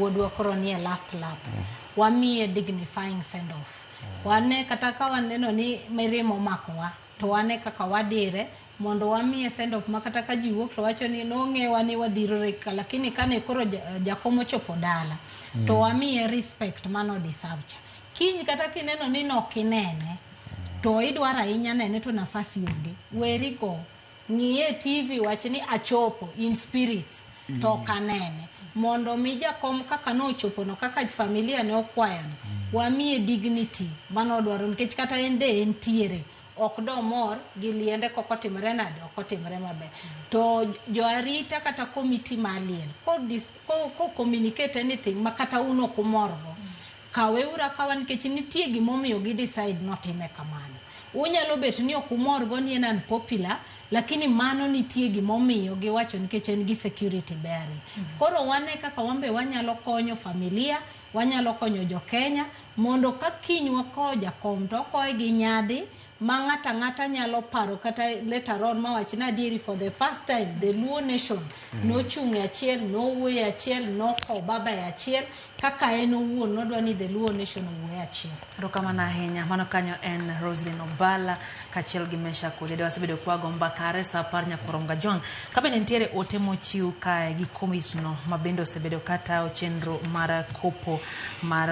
wuodwa koro nie last lap. Wamiye dignifying send off. Wane kata ka waneno ni mirimo makowa to wane kaka wadire mondo wamiye send off makata ka ji wuok to wacho ni nong'ewa ni wadhirore ka, lakini kane koro jakom ochopo dala to wamiye respect mano deserve cha. Kiny kata kineno ni nokinene to idwara ahinya nene to nafasi onge, weri go ng'iye TV wache ni achopo in spirit to kanene mondo mi jakom kaka no ochopo no kaka familia ne okwayo wamiye dignity mano dwaro, nikech kata ende entiere ok do mor gi liende koko timre nade ok otimre maber. To jo arita kata committee malien ko communicate anything makata uno kumorgo kaweura kawan nikech nitie gimomiyo gi decide not ime kamano. Unyalo bet ni okumorgo ni en unpopular, lakini mano nitie gimomiyo giwacho nikech en gi security bearing. Koro wane kaka wambe wanyalo konyo familia, wanyalo konyo jo Kenya mondo ka kiny wako jakom to koe gi nyadhi ma ng'ata nyalo paro kata later on mawach na dieri for the first time the Luo nation no chunge achiel, no wuoye achiel, no ko baba achiel kaka en owuon nodwa ni the Luo nation owuoye achiel. Rokamana ahinya. Mano kanyo en Roselyn Obala kachiel gi Mesha Kude wasebedo kwago mbakare sa par nyakoronga John kabe nentiere ote mochiw kae gi komit no mabendo osebedo kata ochenro mar kopo mar